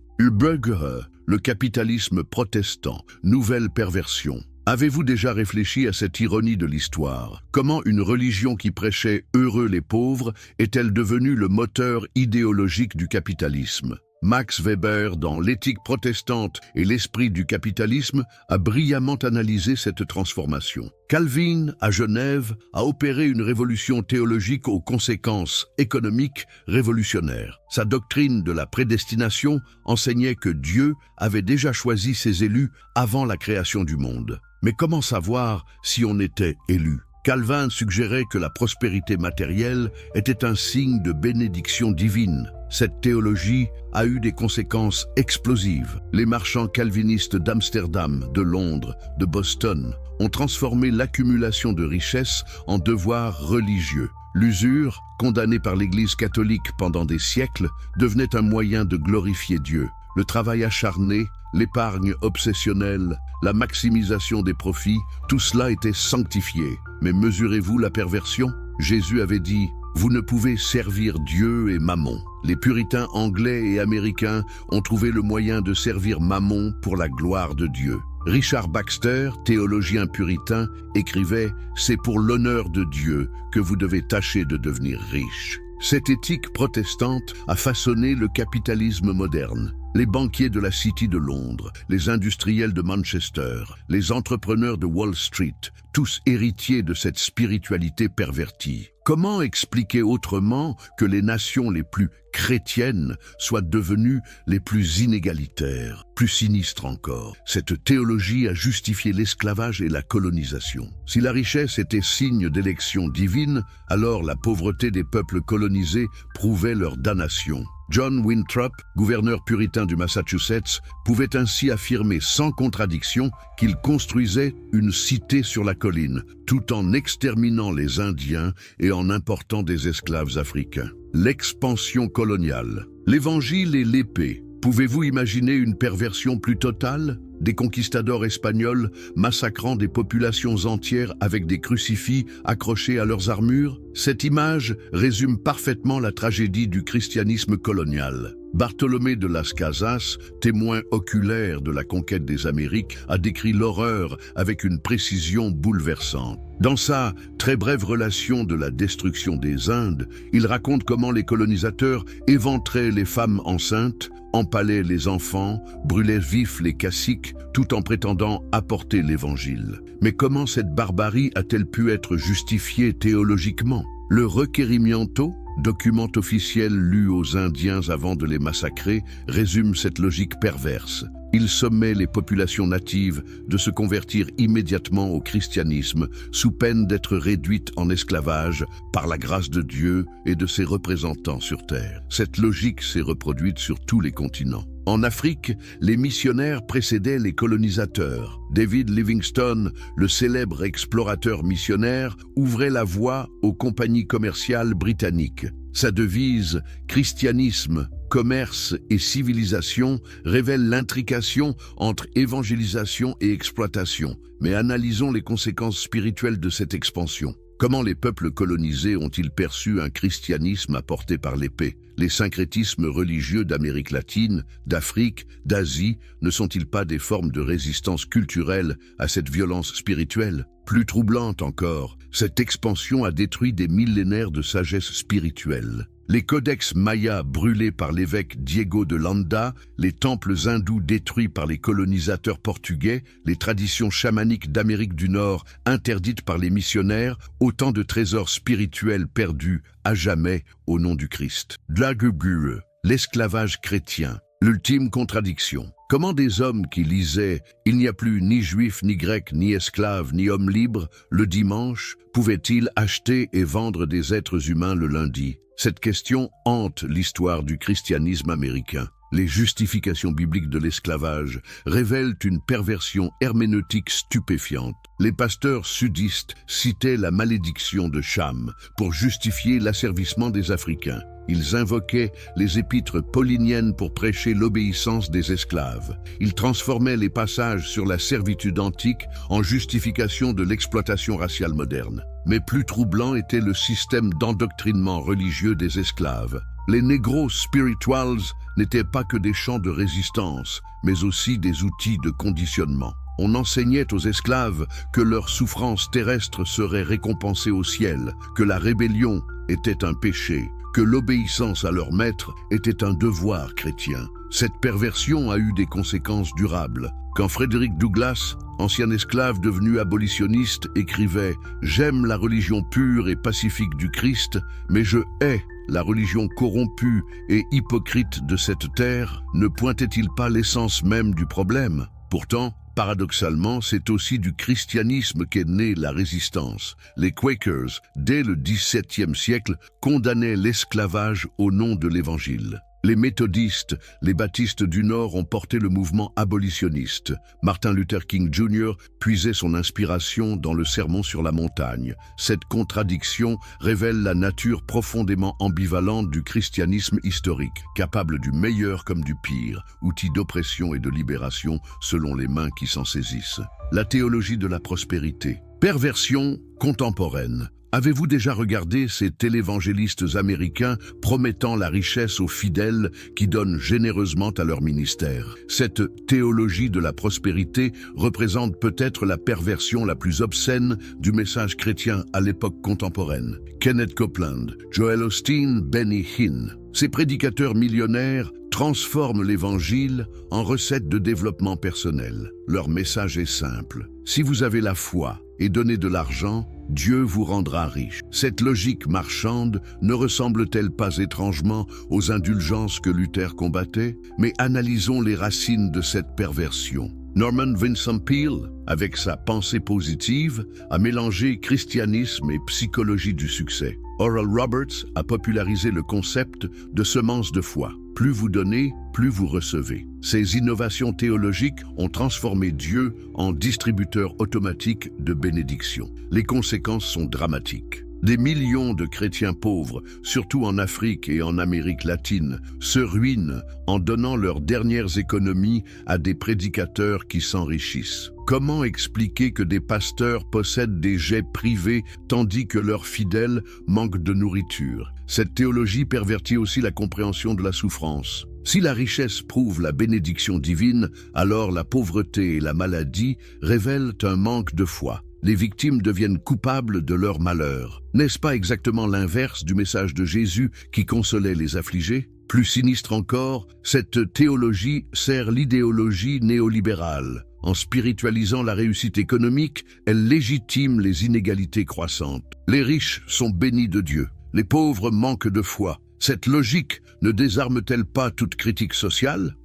Le capitalisme protestant, nouvelle perversion. Avez-vous déjà réfléchi à cette ironie de l'histoire? Comment une religion qui prêchait « heureux les pauvres » est-elle devenue le moteur idéologique du capitalisme? Max Weber, dans L'éthique protestante et l'esprit du capitalisme, a brillamment analysé cette transformation. Calvin, à Genève, a opéré une révolution théologique aux conséquences économiques révolutionnaires. Sa doctrine de la prédestination enseignait que Dieu avait déjà choisi ses élus avant la création du monde. Mais comment savoir si on était élu? Calvin suggérait que la prospérité matérielle était un signe de bénédiction divine. Cette théologie a eu des conséquences explosives. Les marchands calvinistes d'Amsterdam, de Londres, de Boston ont transformé l'accumulation de richesses en devoir religieux. L'usure, condamnée par l'Église catholique pendant des siècles, devenait un moyen de glorifier Dieu. Le travail acharné, l'épargne obsessionnelle, la maximisation des profits, tout cela était sanctifié. Mais mesurez-vous la perversion? Jésus avait dit « Vous ne pouvez servir Dieu et Mammon ». Les puritains anglais et américains ont trouvé le moyen de servir Mammon pour la gloire de Dieu. Richard Baxter, théologien puritain, écrivait « C'est pour l'honneur de Dieu que vous devez tâcher de devenir riche ». Cette éthique protestante a façonné le capitalisme moderne. Les banquiers de la City de Londres, les industriels de Manchester, les entrepreneurs de Wall Street, tous héritiers de cette spiritualité pervertie. Comment expliquer autrement que les nations les plus chrétiennes soient devenues les plus inégalitaires, plus sinistres encore? Cette théologie a justifié l'esclavage et la colonisation. Si la richesse était signe d'élection divine, alors la pauvreté des peuples colonisés prouvait leur damnation. John Winthrop, gouverneur puritain du Massachusetts, pouvait ainsi affirmer sans contradiction qu'il construisait une cité sur la colline, tout en exterminant les Indiens et en important des esclaves africains. L'expansion coloniale. L'Évangile et l'épée. Pouvez-vous imaginer une perversion plus totale? Des conquistadors espagnols massacrant des populations entières avec des crucifix accrochés à leurs armures? Cette image résume parfaitement la tragédie du christianisme colonial. Bartholomé de Las Casas, témoin oculaire de la conquête des Amériques, a décrit l'horreur avec une précision bouleversante. Dans sa très brève relation de la destruction des Indes, il raconte comment les colonisateurs éventraient les femmes enceintes, empalaient les enfants, brûlaient vifs les caciques, tout en prétendant apporter l'Évangile. Mais comment cette barbarie a-t-elle pu être justifiée théologiquement? Le Requerimiento, document officiel lu aux Indiens avant de les massacrer, résume cette logique perverse. Il sommait les populations natives de se convertir immédiatement au christianisme, sous peine d'être réduites en esclavage par la grâce de Dieu et de ses représentants sur terre. Cette logique s'est reproduite sur tous les continents. En Afrique, les missionnaires précédaient les colonisateurs. David Livingstone, le célèbre explorateur missionnaire, ouvrait la voie aux compagnies commerciales britanniques. Sa devise « Christianisme, commerce et civilisation » révèle l'intrication entre évangélisation et exploitation. Mais analysons les conséquences spirituelles de cette expansion. Comment les peuples colonisés ont-ils perçu un christianisme apporté par l'épée? Les syncrétismes religieux d'Amérique latine, d'Afrique, d'Asie ne sont-ils pas des formes de résistance culturelle à cette violence spirituelle? Plus troublante encore, cette expansion a détruit des millénaires de sagesse spirituelle. Les codex mayas brûlés par l'évêque Diego de Landa, les temples hindous détruits par les colonisateurs portugais, les traditions chamaniques d'Amérique du Nord interdites par les missionnaires, autant de trésors spirituels perdus à jamais au nom du Christ. Dlagugur, l'esclavage chrétien, l'ultime contradiction. Comment des hommes qui lisaient « Il n'y a plus ni juifs, ni grecs, ni esclaves, ni hommes libres » le dimanche, pouvaient-ils acheter et vendre des êtres humains le lundi? Cette question hante l'histoire du christianisme américain. Les justifications bibliques de l'esclavage révèlent une perversion herméneutique stupéfiante. Les pasteurs sudistes citaient la malédiction de Cham pour justifier l'asservissement des Africains. Ils invoquaient les épîtres pauliniennes pour prêcher l'obéissance des esclaves. Ils transformaient les passages sur la servitude antique en justification de l'exploitation raciale moderne. Mais plus troublant était le système d'endoctrinement religieux des esclaves. Les Negro Spirituals n'étaient pas que des chants de résistance, mais aussi des outils de conditionnement. On enseignait aux esclaves que leur souffrance terrestre serait récompensée au ciel, que la rébellion était un péché, que l'obéissance à leur maître était un devoir chrétien. Cette perversion a eu des conséquences durables. Quand Frederick Douglass, ancien esclave devenu abolitionniste, écrivait « J'aime la religion pure et pacifique du Christ, mais je hais la religion corrompue et hypocrite de cette terre », ne pointait-il pas l'essence même du problème? Pourtant, paradoxalement, c'est aussi du christianisme qu'est née la résistance. Les Quakers, dès le XVIIe siècle, condamnaient l'esclavage au nom de l'Évangile. Les méthodistes, les baptistes du Nord ont porté le mouvement abolitionniste. Martin Luther King Jr. puisait son inspiration dans le Sermon sur la montagne. Cette contradiction révèle la nature profondément ambivalente du christianisme historique, capable du meilleur comme du pire, outil d'oppression et de libération selon les mains qui s'en saisissent. La théologie de la prospérité. Perversion contemporaine. Avez-vous déjà regardé ces télévangélistes américains promettant la richesse aux fidèles qui donnent généreusement à leur ministère? Cette théologie de la prospérité représente peut-être la perversion la plus obscène du message chrétien à l'époque contemporaine. Kenneth Copeland, Joel Osteen, Benny Hinn. Ces prédicateurs millionnaires transforment l'Évangile en recette de développement personnel. Leur message est simple. Si vous avez la foi et donnez de l'argent, Dieu vous rendra riche. Cette logique marchande ne ressemble-t-elle pas étrangement aux indulgences que Luther combattait? Mais analysons les racines de cette perversion. Norman Vincent Peale, avec sa pensée positive, a mélangé christianisme et psychologie du succès. Oral Roberts a popularisé le concept de semence de foi. Plus vous donnez, plus vous recevez. Ces innovations théologiques ont transformé Dieu en distributeur automatique de bénédictions. Les conséquences sont dramatiques. Des millions de chrétiens pauvres, surtout en Afrique et en Amérique latine, se ruinent en donnant leurs dernières économies à des prédicateurs qui s'enrichissent. Comment expliquer que des pasteurs possèdent des jets privés tandis que leurs fidèles manquent de nourriture? Cette théologie pervertit aussi la compréhension de la souffrance. Si la richesse prouve la bénédiction divine, alors la pauvreté et la maladie révèlent un manque de foi. Les victimes deviennent coupables de leur malheur. N'est-ce pas exactement l'inverse du message de Jésus qui consolait les affligés? Plus sinistre encore, cette théologie sert l'idéologie néolibérale. En spiritualisant la réussite économique, elle légitime les inégalités croissantes. Les riches sont bénis de Dieu, les pauvres manquent de foi. Cette logique ne désarme-t-elle pas toute critique sociale?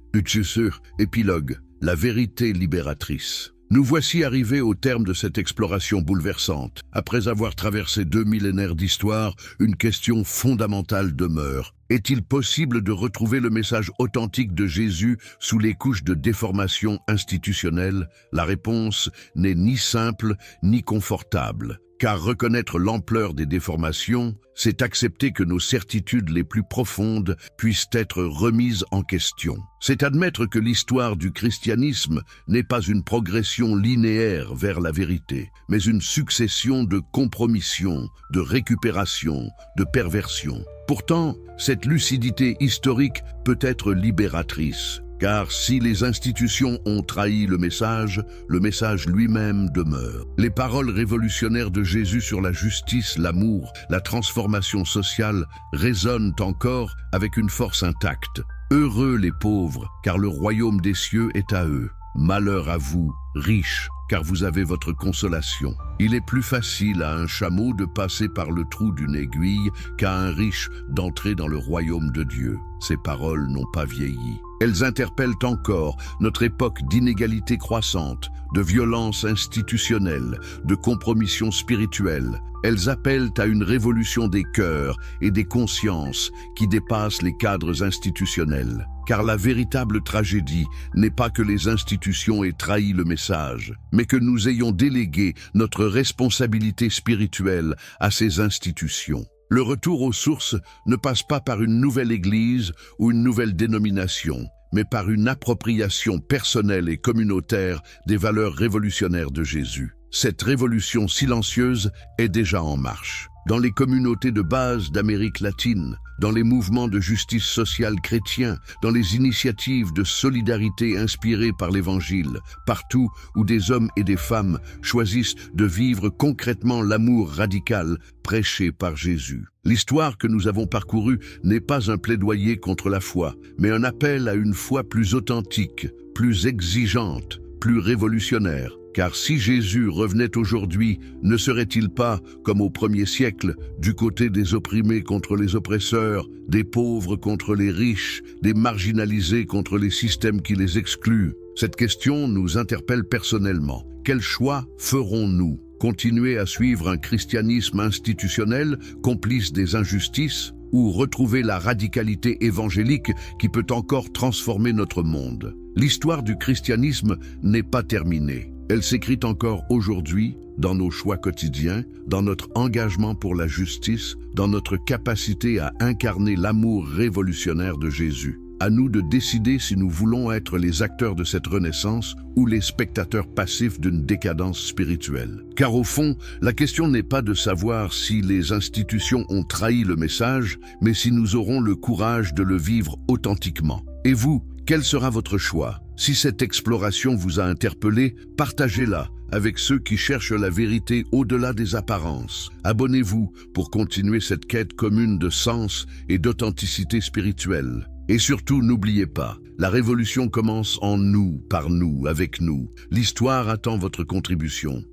Épilogue, la vérité libératrice. Nous voici arrivés au terme de cette exploration bouleversante. Après avoir traversé 2 millénaires d'histoire, une question fondamentale demeure. Est-il possible de retrouver le message authentique de Jésus sous les couches de déformation institutionnelle? La réponse n'est ni simple ni confortable. Car reconnaître l'ampleur des déformations, c'est accepter que nos certitudes les plus profondes puissent être remises en question. C'est admettre que l'histoire du christianisme n'est pas une progression linéaire vers la vérité, mais une succession de compromissions, de récupérations, de perversions. Pourtant, cette lucidité historique peut être libératrice. Car si les institutions ont trahi le message lui-même demeure. Les paroles révolutionnaires de Jésus sur la justice, l'amour, la transformation sociale résonnent encore avec une force intacte. Heureux les pauvres, car le royaume des cieux est à eux. Malheur à vous, riches, car vous avez votre consolation. Il est plus facile à un chameau de passer par le trou d'une aiguille qu'à un riche d'entrer dans le royaume de Dieu. Ces paroles n'ont pas vieilli. Elles interpellent encore notre époque d'inégalité croissante, de violence institutionnelle, de compromission spirituelle. Elles appellent à une révolution des cœurs et des consciences qui dépassent les cadres institutionnels. Car la véritable tragédie n'est pas que les institutions aient trahi le message, mais que nous ayons délégué notre responsabilité spirituelle à ces institutions. Le retour aux sources ne passe pas par une nouvelle église ou une nouvelle dénomination, mais par une appropriation personnelle et communautaire des valeurs révolutionnaires de Jésus. Cette révolution silencieuse est déjà en marche. Dans les communautés de base d'Amérique latine, dans les mouvements de justice sociale chrétiens, dans les initiatives de solidarité inspirées par l'Évangile, partout où des hommes et des femmes choisissent de vivre concrètement l'amour radical prêché par Jésus. L'histoire que nous avons parcourue n'est pas un plaidoyer contre la foi, mais un appel à une foi plus authentique, plus exigeante, plus révolutionnaire. Car si Jésus revenait aujourd'hui, ne serait-il pas, comme au 1er siècle, du côté des opprimés contre les oppresseurs, des pauvres contre les riches, des marginalisés contre les systèmes qui les excluent? Cette question nous interpelle personnellement. Quel choix ferons-nous? Continuer à suivre un christianisme institutionnel, complice des injustices, ou retrouver la radicalité évangélique qui peut encore transformer notre monde? L'histoire du christianisme n'est pas terminée. Elle s'écrit encore aujourd'hui dans nos choix quotidiens, dans notre engagement pour la justice, dans notre capacité à incarner l'amour révolutionnaire de Jésus. À nous de décider si nous voulons être les acteurs de cette renaissance ou les spectateurs passifs d'une décadence spirituelle. Car au fond, la question n'est pas de savoir si les institutions ont trahi le message, mais si nous aurons le courage de le vivre authentiquement. Et vous, quel sera votre choix? Si cette exploration vous a interpellé, partagez-la avec ceux qui cherchent la vérité au-delà des apparences. Abonnez-vous pour continuer cette quête commune de sens et d'authenticité spirituelle. Et surtout, n'oubliez pas, la révolution commence en nous, par nous, avec nous. L'histoire attend votre contribution.